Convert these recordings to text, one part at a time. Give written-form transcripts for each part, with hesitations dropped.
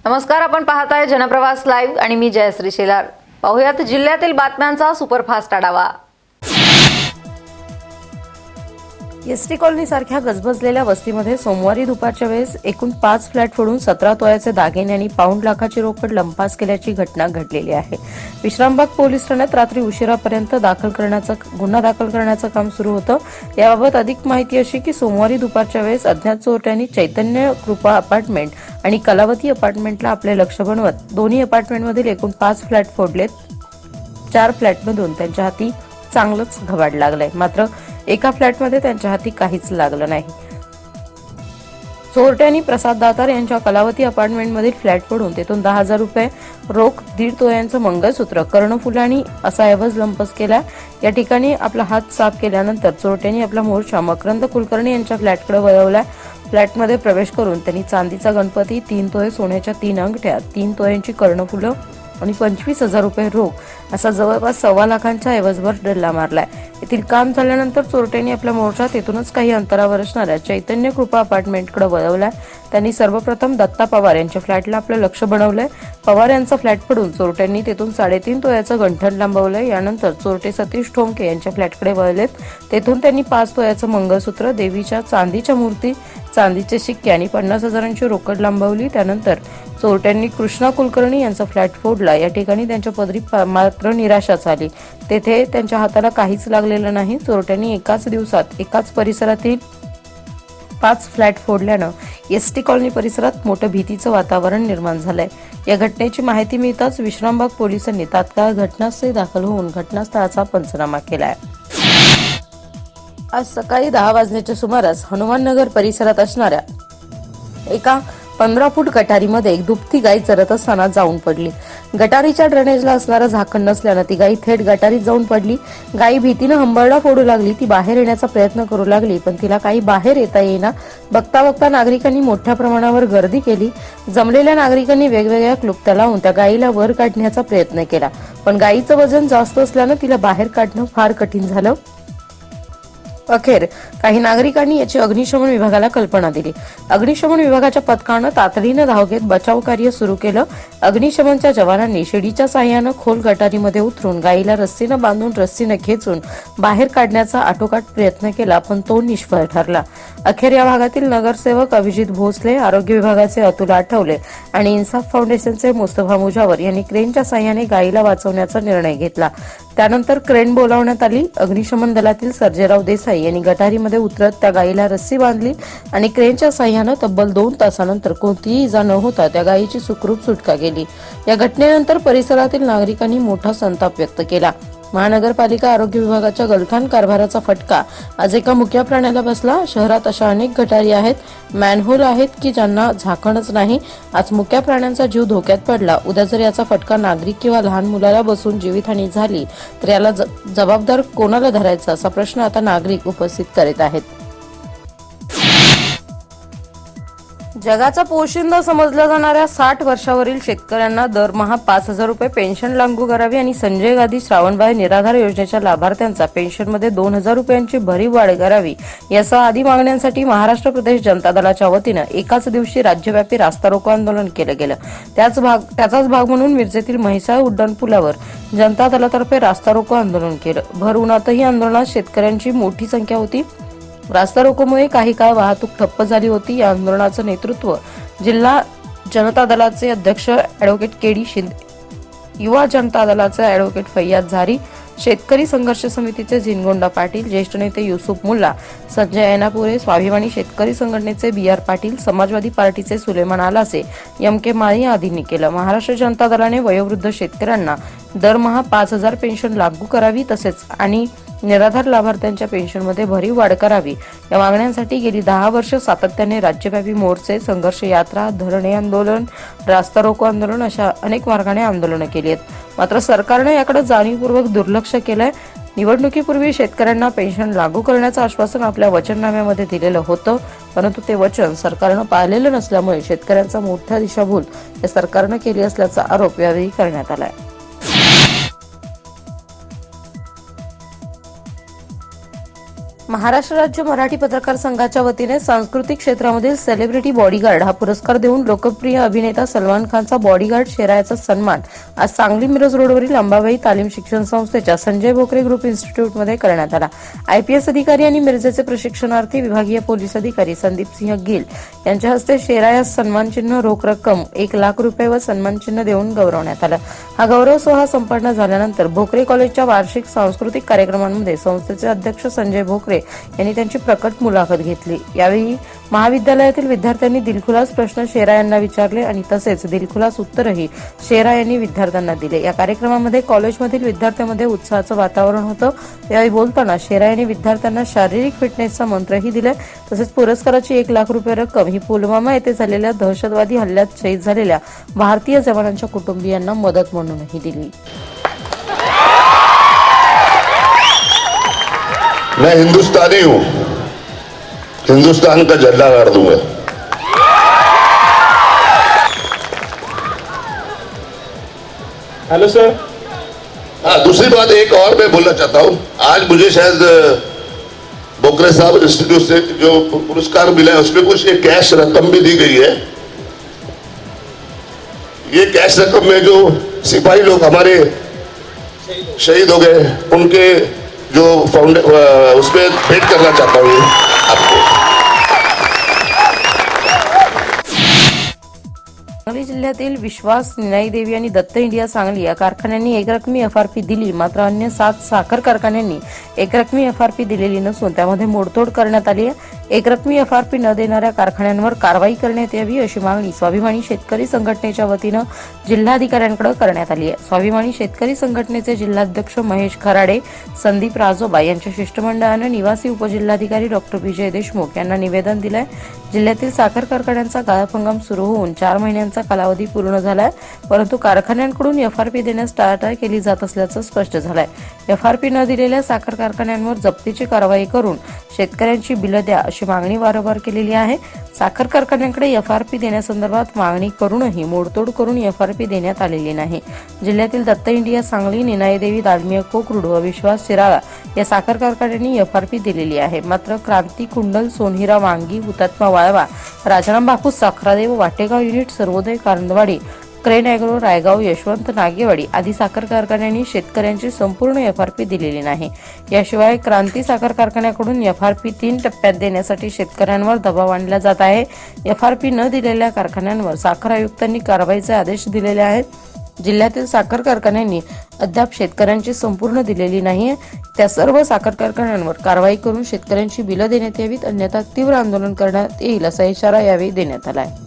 नमस्कार, आपण पाहताय जनप्रवास लाईव्ह आणि मी जयश्री शेलार। पाहुयात जिल्ह्यातील बातम्यांचा सुपरफास्ट आढावा। एसटी कॉलनी सारख्या गजबजलेल्या वस्तीमध्ये सोमवारी दुपारच्या वेळेस एकूण 5 फ्लॅट फोडून 17 तोळ्याचे दागिने आणि पाऊण लाखाची रोकड लंपास केल्याची घटना घडलेली आहे। विश्रामबाग पोलीस ठाण्यात रात्री उशिरापर्यंत गुन्हा दाखल करण्याचं काम सुरू होतं। याबाबत अधिक माहिती अशी की सोमवारी दुपारच्या वेळेस अज्ञात चोरट्यांनी चैतन्य कृपा अपार्टमेंट आणि कलावती अपार्टमेंटला आपले लक्ष बनवत दोन्ही अपार्टमेंटमधील एकूण 5 फ्लॅट फोडलेत। 4 फ्लॅटमधून त्यांच्या हाती चांगलंच घबाड लागलंय, मात्र एका फ्लॅटमध्ये त्यांच्या हाती काहीच लागलं नाही। चोरट्यांनी प्रसाद दातार यांच्या कलावती अपार्टमेंटमधील फ्लॅट फोडून तेथून 10,000 रुपये रोख, 1.5 तोळ्यांचं मंगळसूत्र, कर्णफुलाणी असा ऐवज लंपास केला। या ठिकाणी आपला हात साफ केल्यानंतर चोरट्यांनी आपला मोर्चा मकरंद कुलकर्णी यांच्या फ्लॅटकडे वळवला। फ्लॅटमध्ये प्रवेश करून त्यांनी चांदीचा गणपती, 3 तोळे सोन्याच्या 3 अंगठ्या, 3 तोळ्यांची कर्णफुलं आणि 25,000 रुपये रोख असा जवळपास 1.25 लाखांच्या ऐवजवर डल्ला मारलाय। येथील काम झाल्यानंतर चोरट्यांनी आपला मोर्चा तेथूनच काही अंतरावर असणाऱ्या चैतन्य कृपा अपार्टमेंटकडे वळवलाय। त्यांनी सर्वप्रथम दत्ता पवार यांच्या फ्लॅटला आपलं लक्ष बनवलंय। पवार यांचा फ्लॅट पडून चोरट्यांनी तेथून 3.5 तोळ्याचं गंठण लांबवलंय। यानंतर चोरटे सतीश ठोंके यांच्या फ्लॅटकडे वळलेत। तेथून त्यांनी 5 तोळ्याचं मंगळसूत्र, देवीच्या चांदीच्या मूर्ती, चांदीचे शिक्के आणि 50,000ची रोकड लांबवली। त्यानंतर चोरट्यांनी कृष्णा कुलकर्णी यांचा फ्लॅट फोडला। या ठिकाणी त्यांच्या पदरी मात्र निराशा झाली। तेथे त्यांच्या हाताला काहीच लागलेलं नाही। चोरट्यांनी एकाच दिवसात एकाच परिसरातील 5 फ्लॅट फोडल्यानं एसटी कॉलनी परिसरात मोठं भीतीचं वातावरण निर्माण झालंय। या घटनेची माहिती मिळताच विश्रामबाग पोलिसांनी तात्काळ घटनास्थळी दाखल होऊन घटनास्थळाचा पंचनामा केलाय। आज सकाळी 10 वाजण्याच्या सुमारास हनुमाननगर परिसरात असणाऱ्या एका 15 फूट गटारीमध्ये एक दुभती गाय चरत असताना जाऊन पडली। गटारीच्या ड्रेनेजला असणारं झाकण नसल्यानं ती गाय थेट गटारीत जाऊन पडली। गाय भीतीनं हंबरडा फोडू लागली। ती बाहेर येण्याचा प्रयत्न करू लागली, पण तिला काही बाहेर येता येईना। बघता बघता नागरिकांनी मोठ्या प्रमाणावर गर्दी केली। जमलेल्या नागरिकांनी वेगवेगळ्या क्लुप्त्या लावून त्या गायीला वर काढण्याचा प्रयत्न केला, पण गायीचं वजन जास्त असल्यानं तिला बाहेर काढणं फार कठीण झालं। अखेर काही नागरिकांनी याची अग्निशमन विभागाला कल्पना दिली। अग्निशमन विभागाच्या पथकानं तातडीनं धाव घेत बचाव कार्य सुरू केलं। अग्निशमनच्या जवानांनी शिडीच्या साहाय्यानं खोल गटारीमध्ये उतरून गायीला रस्सीनं बांधून रस्सीनं खेचून बाहेर काढण्याचा आटोकाट प्रयत्न केला, पण तो निष्फळ ठरला। अखेर या भागातील नगरसेवक अभिजित भोसले, आरोग्य विभागाचे अतुल आठवले आणि इन्साफ फाउंडेशनचे मुस्तफा मुजावर यांनी क्रेनच्या साहाय्याने गायीला वाचवण्याचा निर्णय घेतला। त्यानंतर क्रेन बोलावण्यात आली। अग्निशमन दलातील सर्जेराव देसाई यांनी गटारीमध्ये उतरत त्या गायीला रस्सी बांधली आणि क्रेनच्या साहाय्यानं तब्बल 2 तासानंतर कोणतीही इजा न होता त्या गायीची सुखरूप सुटका केली। या घटनेनंतर परिसरातील नागरिकांनी मोठा संताप व्यक्त केला। महानगरपालिका आरोग्य विभागाच्या गलथान कारभाराचा फटका आज एका मुक्या प्राण्याला बसला। शहरात अशा अनेक गटारी आहेत, मॅनहोल आहेत की ज्यांना झाकणच नाही। आज मुक्या प्राण्यांचा जीव धोक्यात पडला। उद्या जर याचा फटका नागरिक किंवा लहान मुलाला बसून जीवितहानी झाली तर याला जबाबदार कोणाला धरायचा असा प्रश्न आता नागरिक उपस्थित करीत आहेत। जगाचा पोशिंदा समजल्या जाणाऱ्या 60 वर्षावरील शेतकऱ्यांना दरमहा 5,000 रुपये पेन्शन लागू करावी आणि संजय गांधी श्रावणबाळ निराधार योजनेच्या लाभार्थ्यांचा पेन्शनमध्ये 2,000 रुपयांची भरीव वाढ करावी यासह आदी मागण्यांसाठी महाराष्ट्र प्रदेश जनता दलाच्या वतीनं एकाच दिवशी राज्यव्यापी रास्ता रोको आंदोलन केलं गेलं। त्याचाच भाग म्हणून मिरजेतील म्हैसाळ उड्डाणपुलावर जनता दलातर्फे रास्ता रोको आंदोलन केलं। भर उन्हातही आंदोलनात शेतकऱ्यांची मोठी संख्या होती। रास्ता रोकोमुळे काही काळ वाहतूक ठप्प झाली होती। या आंदोलनाचं नेतृत्व जिल्हा जनता दलाचे अध्यक्ष ॲडव्होकेट के.डी. शिंदे, युवा जनता दलाचे ॲडव्होकेट फैयाज झारी, शेतकरी संघर्ष समितीचे झिनगोंडा पाटील, ज्येष्ठ नेते युसुफ मुल्ला, संजय ऐनापुरे, स्वाभिमानी शेतकरी संघटनेचे बी.आर. पाटील, समाजवादी पार्टीचे सुलेमान आलासे, एम.के. माळी आदींनी केलं। महाराष्ट्र जनता दलाने वयोवृद्ध शेतकऱ्यांना दरमहा 5,000 पेन्शन लागू करावी तसेच आणि निराधार लाभार्थ्यांच्या पेन्शनमध्ये भरीव वाढ करावी या मागण्यांसाठी गेली 10 वर्ष सातत्याने राज्यव्यापी मोर्चे, संघर्ष यात्रा, धरणे आंदोलन, रास्ता रोको आंदोलन अशा अनेक मार्गाने आंदोलनं केली आहेत। मात्र सरकारने याकडे जाणीवपूर्वक दुर्लक्ष केलंय। निवडणुकीपूर्वी शेतकऱ्यांना पेन्शन लागू करण्याचं आश्वासन आपल्या वचननाम्यामध्ये दिलेलं होतं, परंतु ते वचन सरकारनं पाळलेलं नसल्यामुळे शेतकऱ्यांचा मोठा दिशाभूल या सरकारनं केली असल्याचा आरोप यावेळी करण्यात आलाय। महाराष्ट्र राज्य मराठी पत्रकार संघाच्या वतीने सांस्कृतिक क्षेत्रामधील सेलिब्रिटी बॉडीगार्ड हा पुरस्कार देऊन लोकप्रिय अभिनेता सलमान खानचा बॉडीगार्ड शेरायाचा सन्मान आज सांगली मिरज रोडवरील अंबाबाई तालीम शिक्षण संस्थेच्या संजय भोकरे ग्रुप इन्स्टिट्यूटमध्ये करण्यात आला. आयपीएस अधिकारी आणि मिरजेचे प्रशिक्षणार्थी विभागीय पोलीस अधिकारी संदीप सिंह गिल यांच्या हस्ते शेरायास सन्मान चिन्ह, रोख रक्कम 1 लाख रुपये व सन्मान चिन्ह देऊन गौरवण्यात आलं. हा गौरव सोहळा संपन्न झाल्यानंतर भोकरे कॉलेजच्या वार्षिक सांस्कृतिक कार्यक्रमांमध्ये संस्थेचे अध्यक्ष संजय भोकरे यांनी त्यांची प्रकट मुलाखत घेतली. यावेळी महाविद्यालयातील विद्यार्थ्यांनी दिलखुलास प्रश्न शेरा यांना विचारले आणि तसेच दिलखुलास उत्तरही शेरा यांनी विद्यार्थ्यांना दिले. या कार्यक्रमामध्ये कॉलेजमधील विद्यार्थ्यांमध्ये उत्साहाचं वातावरण होतं. यावेळी बोलताना शेरा यांनी विद्यार्थ्यांना शारीरिक फिटनेसचा मंत्रही दिले. तसेच पुरस्काराची 1 लाख रुपये रक्कम ही पुलवामा येथे झालेल्या दहशतवादी हल्ल्यात शहीद झालेल्या भारतीय जवानांच्या कुटुंबियांना मदत म्हणूनही दिली. मैं हिंदुस्तानी हूं, हिंदुस्तान का झंडा गाड़ दूंगा. Hello sir. हाँ, दूसरी बात एक और मैं बोलना चाहता हूं. आज मुझे शायद बोकरे साहब इंस्टीट्यूट से जो पुरस्कार मिला है उसमें कुछ एक कैश रकम भी दी गई है. ये कैश रकम में जो सिपाही लोग हमारे शहीद हो गए उनके जो उसमें भेंट करना चाहता हूँ आपको. सांगली जिल्ह्यातील विश्वास, निनाई देवी आणि दत्त इंडिया सांगली या कारखान्यांनी एकरकमी एफआरपी दिली. मात्र अन्य 7 साखर कारखान्यांनी एकरकमी एफआरपी दिलेली नसून त्यामध्ये मोडतोड करण्यात आली आहे. एकरकमी एफआरपी न देणाऱ्या कारखान्यांवर कारवाई करण्यात यावी अशी मागणी स्वाभिमानी शेतकरी संघटनेच्या वतीनं जिल्हाधिकाऱ्यांकडे करण्यात आली आहे. स्वाभिमानी शेतकरी संघटनेचे जिल्हाध्यक्ष महेश खराडे, संदीप राजोबा यांच्या शिष्टमंडळानं निवासी उपजिल्हाधिकारी डॉक्टर विजय देशमुख यांना निवेदन दिलंय. जिल्ह्यातील साखर कारखान्यांचा गाळप हंगाम सुरू होऊन 4 महिन्यांचा कालावधी पूर्ण झालाय, परंतु कारखान्यांकडून एफआरपी देण्यास टाळाटाळ केली जात असल्याचं स्पष्ट झालंय. एफआरपी न दिलेल्या साखर कारखान्यांवर जप्तीची कारवाई करून शेतकऱ्यांची बिलं द्या अशी मागणी वारंवार केलेली आहे. साखर कारखान्यांकडे एफआरपी देण्यासंदर्भात मागणी करूनही मोडतोड करून एफआरपी देण्यात आलेली नाही. जिल्ह्यातील दत्त इंडिया सांगली, निनाई देवी, दालमिया कोकरूड व विश्वास शिराळा या साखर कारखान्यांनी एफआरपी दिलेली आहे. मात्र क्रांती, कुंडल, सोनहिरा, वांगी, हुतात्मा वाळवा, राजाराम बापूस, साखरादेव, Wategaon unit, Sarvodaya, Karandwadi, Crane Agro, Raigaon, Yashwant, Nagewadi आदी साखर कारखान्यांनी शेतकऱ्यांची संपूर्ण एफआरपी दिलेली नाही. याशिवाय क्रांती साखर कारखान्याकडून एफआरपी 3 टप्प्यात देण्यासाठी शेतकऱ्यांवर दबाव आणला जात आहे. एफआरपी न दिलेल्या कारखान्यांवर साखर आयुक्तांनी कारवाईचे आदेश दिलेले आहेत. जिल्ह्यातील साखर कारखान्यांनी अद्याप शेतकऱ्यांची संपूर्ण दिलेली नाहीये. त्या सर्व साखर कारखान्यांवर कारवाई करून शेतकऱ्यांची बिलं देण्यात यावीत, अन्यथा तीव्र आंदोलन करण्यात येईल असा इशारा यावेळी देण्यात आला आहे.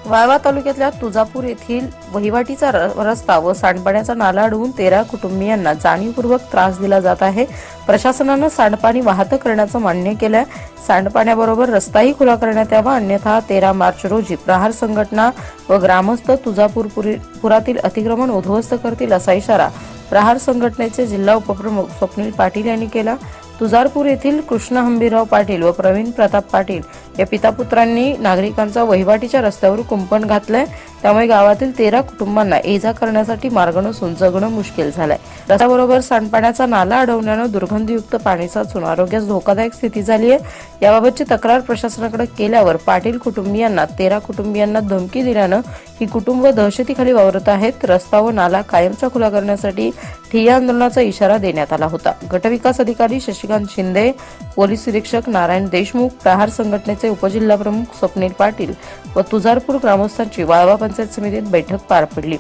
वाळवा तालुक्यातल्या तुळजापूर येथील वहिवाटीचा रस्ता व सांडपाण्याचा नाला अडवून 13 कुटुंबियांना जाणीवपूर्वक त्रास दिला जात आहे. प्रशासनानं सांडपाणी वाहतं करण्याचं मान्य केलंय. सांडपाण्याबरोबर रस्ताही खुला करण्यात यावा, अन्यथा 13 मार्च रोजी प्रहार संघटना व ग्रामस्थ तुळजापुरातील अतिक्रमण उद्ध्वस्त करतील असा इशारा प्रहार संघटनेचे जिल्हा उपप्रमुख स्वप्नील पाटील यांनी केला. तुळजापूर येथील कृष्ण हंबीराव पाटील व प्रवीण प्रताप पाटील या पितापुत्रांनी नागरिकांचा वहिवाटीच्या रस्त्यावर कुंपण घातलंय. त्यामुळे गावातील 13 कुटुंबांना ये-जा करण्यासाठी मार्ग नसून जगणं मुश्किल झालंय. रस्त्याबरोबर सांडपाण्याचा नाला अडवण्यानं दुर्गंधीयुक्त पाणी साचून आरोग्यास धोकादायक स्थिती झाली आहे. याबाबतची तक्रार प्रशासनाकडे केल्यावर पाटील कुटुंबियांना 13 कुटुंबियांना धमकी दिल्यानं ही कुटुंब दहशतीखाली वावरत आहेत. रस्ता व नाला कायमचा खुला करण्यासाठी ठिय्या आंदोलनाचा इशारा देण्यात आला होता. गटविकास अधिकारी शशिकांत शिंदे, पोलीस निरीक्षक नारायण देशमुख, प्रहार संघटनेचे उपजिल्हाप्रमुख स्वप्नील पाटील व तुळजापूर ग्रामस्थांची वाळवा पंचायत समितीत बैठक पार पडली.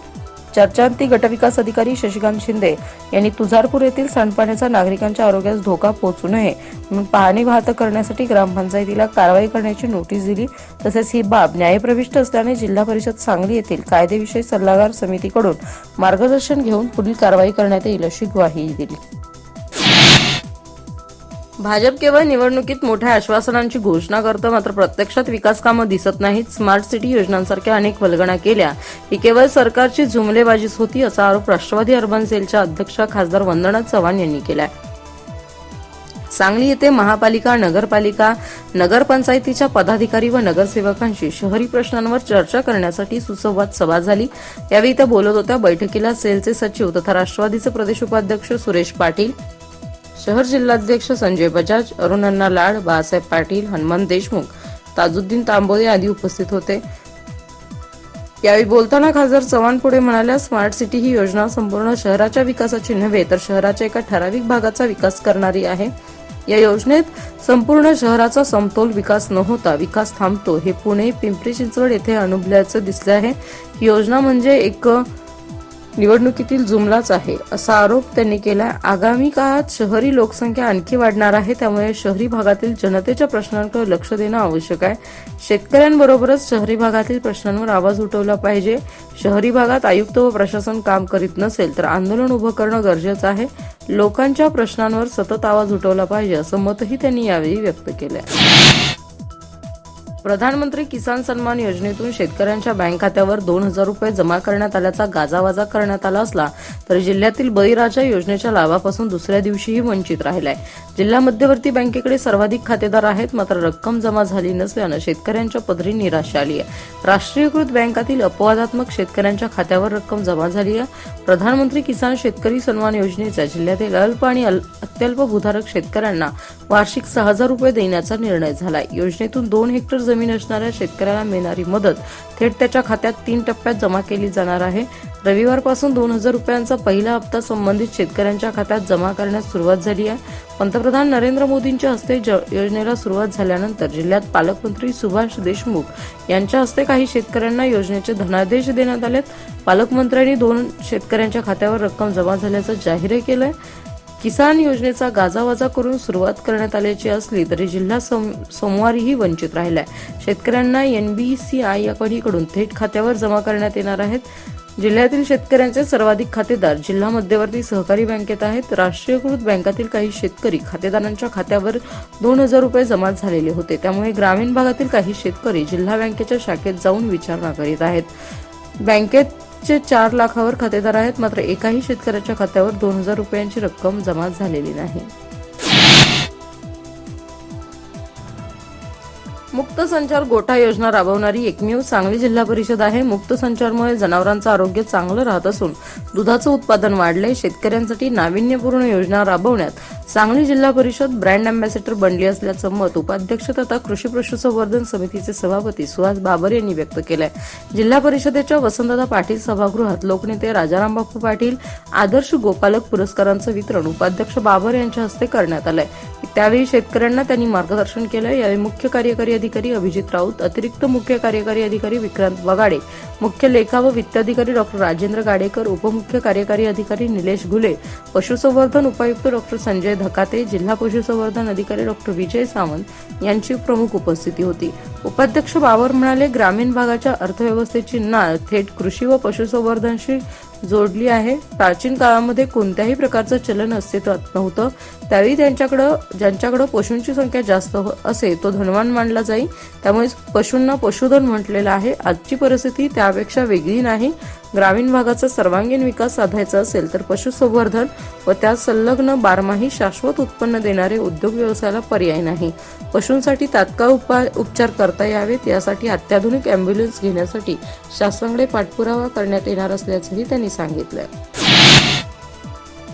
चर्चांती गटविकास अधिकारी शशिकांत शिंदे यांनी तुळजापूर येथील सांडपाण्याचा नागरिकांच्या आरोग्यास धोका पोहोचू नये म्हणून पाहणी वाहतं करण्यासाठी ग्रामपंचायतीला कारवाई करण्याची नोटीस दिली. तसेच ही बाब न्यायप्रविष्ट असल्याने जिल्हा परिषद सांगली येथील कायदेविषयक सल्लागार समितीकडून मार्गदर्शन घेऊन पुढील कारवाई करण्यात येईल अशी ग्वाही दिली. भाजप केवळ निवडणुकीत मोठ्या आश्वासनांची घोषणा करतं, मात्र प्रत्यक्षात विकास कामं दिसत नाहीत. स्मार्ट सिटी योजनांसारख्या अनेक वल्गणा केल्या, ही केवळ सरकारची जुमलेबाजीच होती असा आरोप राष्ट्रवादी अर्बन सेलच्या अध्यक्ष खासदार वंदना चव्हाण यांनी केलाय. सांगली येथे महापालिका, नगरपालिका, नगरपंचायतीच्या पदाधिकारी व नगरसेवकांशी शहरी प्रश्नांवर चर्चा करण्यासाठी सुसंवाद सभा झाली. यावेळी त्या बोलत होत्या. बैठकीला सेलचे सचिव तथा राष्ट्रवादीचे प्रदेश उपाध्यक्ष सुरेश पाटील, शहर जिल्हाध्यक्ष संजय बजाज, अरुणअण्णा लाड, बाळासाहेब पाटील, हनुमान देशमुख, ताजुद्दीन तांबोदे आदी उपस्थित होते. यावेळी बोलताना खासदार चव्हाण पुढे म्हणाल्या, स्मार्ट सिटी ही योजना संपूर्ण शहराच्या विकासाची नव्हे तर शहराच्या एका ठराविक भागाचा विकास करणारी आहे. या योजनेत संपूर्ण शहराचा समतोल विकास न होता विकास थांबतो हे पुणे, पिंपरी चिंचवड येथे अनुभवल्याचं दिसले आहे. ही योजना म्हणजे एक निवडणुकीतील जुमलाच आहे असा आरोप त्यांनी केला. आगामी काळात शहरी लोकसंख्या आणखी वाढणार आहे, त्यामुळे शहरी भागातील जनतेच्या प्रश्नांकडे लक्ष देणं आवश्यक आहे. शेतकऱ्यांबरोबरच शहरी भागातील प्रश्नांवर आवाज उठवला पाहिजे. शहरी भागात आयुक्त व प्रशासन काम करीत नसेल तर आंदोलन उभं करणं गरजेचं आहे. लोकांच्या प्रश्नांवर सतत आवाज उठवला पाहिजे असं मतही त्यांनी यावेळी व्यक्त केलं. प्रधानमंत्री किसान सन्मान योजनेतून शेतकऱ्यांच्या बँक खात्यावर 2,000 रुपये जमा करण्यात आल्याचा गाजावाजा करण्यात आला असला तर जिल्ह्यातील बळीराजा योजनेच्या लाभापासून दुसऱ्या दिवशीही वंचित राहिलाय. जिल्हा मध्यवर्ती बँकेकडे सर्वाधिक खातेदार आहेत, मात्र रक्कम जमा झाली नसल्यानं शेतकऱ्यांच्या पदरी निराशा आली आहे. राष्ट्रीयकृत बँकातील अपवादात्मक शेतकऱ्यांच्या खात्यावर रक्कम जमा झाली आहे. प्रधानमंत्री किसान शेतकरी सन्मान योजनेचा जिल्ह्यातील अल्प आणि अत्यल्प भूधारक शेतकऱ्यांना वार्षिक 6,000 रुपये देण्याचा निर्णय झालाय. योजनेतून 2 हेक्टर जमीन असणाऱ्या शेतकऱ्याला मिळणारी मदत थेट त्याच्या खात्यात 3 टप्प्यात जमा केली जाणार आहे. रविवारपासून 2,000 रुपयांचा पहिला हप्ता संबंधित शेतकऱ्यांच्या खात्यात जमा करण्यास सुरुवात झाली आहे. पंतप्रधान नरेंद्र मोदींच्या हस्ते योजनेला सुरुवात झाल्यानंतर जिल्ह्यात पालकमंत्री सुभाष देशमुख यांच्या हस्ते काही शेतकऱ्यांना योजनेचे धनादेश देण्यात आलेत. पालकमंत्र्यांनी 2 शेतकऱ्यांच्या खात्यावर रक्कम जमा झाल्याचं जाहीर केलंय. किसान योजनेचा गाजावाजा करून सुरुवात करण्यात आल्याची असली तरी जिल्हा सोमवारीही वंचित राहिलाय. शेतकऱ्यांना NBCI कडून थेट खात्यावर जमा करण्यात येणार आहेत. जिल्ह्यातील शेतकऱ्यांचे सर्वाधिक खातेदार जिल्हा मध्यवर्ती सहकारी बँकेत आहेत. राष्ट्रीयकृत बँकातील काही शेतकरी खातेदारांच्या खात्यावर 2,000 रुपये जमा झालेले होते, त्यामुळे ग्रामीण भागातील काही शेतकरी जिल्हा बँकेच्या शाखेत जाऊन विचारणा करीत आहेत. बँकेचे 4 लाखावर खातेदार आहेत, मात्र एकाही शेतकऱ्याच्या खात्यावर 2,000 रुपयांची रक्कम जमा झालेली नाही. मुक्त संचार गोठा योजना राबवणारी एकमेव सांगली जिल्हा परिषद आहे. मुक्त संचारमुळे जनावरांचं आरोग्य चांगलं राहत असून दुधाचं उत्पादन वाढलंय. शेतकऱ्यांसाठी नाविन्यपूर्ण योजना राबवण्यात सांगली जिल्हा परिषद ब्रँड अँबॅसेडर बनली असल्याचं मत उपाध्यक्ष तथा कृषी पशुसंवर्धन समितीचे सभापती सुहास बाबर यांनी व्यक्त केलंय. जिल्हा परिषदेच्या वसंतदादा पाटील सभागृहात लोकनेते राजाराम बापू पाटील आदर्श गोपालक पुरस्कारांचं वितरण उपाध्यक्ष बाबर यांच्या हस्ते करण्यात आलंय. त्यावेळी शेतकऱ्यांना त्यांनी मार्गदर्शन केलं. यावेळी मुख्य कार्यकारी अधिकारी अभिजित राऊत, अतिरिक्त मुख्य कार्यकारी अधिकारी विक्रांत वगाडे, मुख्य लेखा व वित्त अधिकारी डॉक्टर राजेंद्र गाडेकर, उपमुख्य कार्यकारी अधिकारी निलेश घुले, पशुसंवर्धन उपायुक्त डॉक्टर संजय धकाते, जिल्हा पशुसंवर्धन अधिकारी डॉक्टर विजय सावंत यांची प्रमुख उपस्थिती होती. उपाध्यक्ष बाबर म्हणाले, ग्रामीण भागाच्या अर्थव्यवस्थेची नाळ थेट कृषी व पशुसंवर्धनशी जोडली आहे. प्राचीन काळामध्ये कोणत्याही प्रकारचं चलन अस्तित्वात नव्हतं. त्यावेळी ज्यांच्याकडे पशूंची संख्या जास्त असे तो धनवान मानला जाई. त्यामुळे पशूंना पशुधन म्हटलेलं आहे. आजची परिस्थिती त्यापेक्षा वेगळी नाही. ग्रामीण भागाचा सर्वांगीण विकास साधायचा असेल तर पशुसंवर्धन व त्या संलग्न बारमाही शाश्वत उत्पन्न देणारे उद्योग व्यवसायाला पर्याय नाही. पशूंसाठी तात्काळ उपचार करता यावेत यासाठी अत्याधुनिक अँब्युलन्स घेण्यासाठी शासनाकडे पाठपुरावा करण्यात येणार असल्याचंही त्यांनी सांगितलं.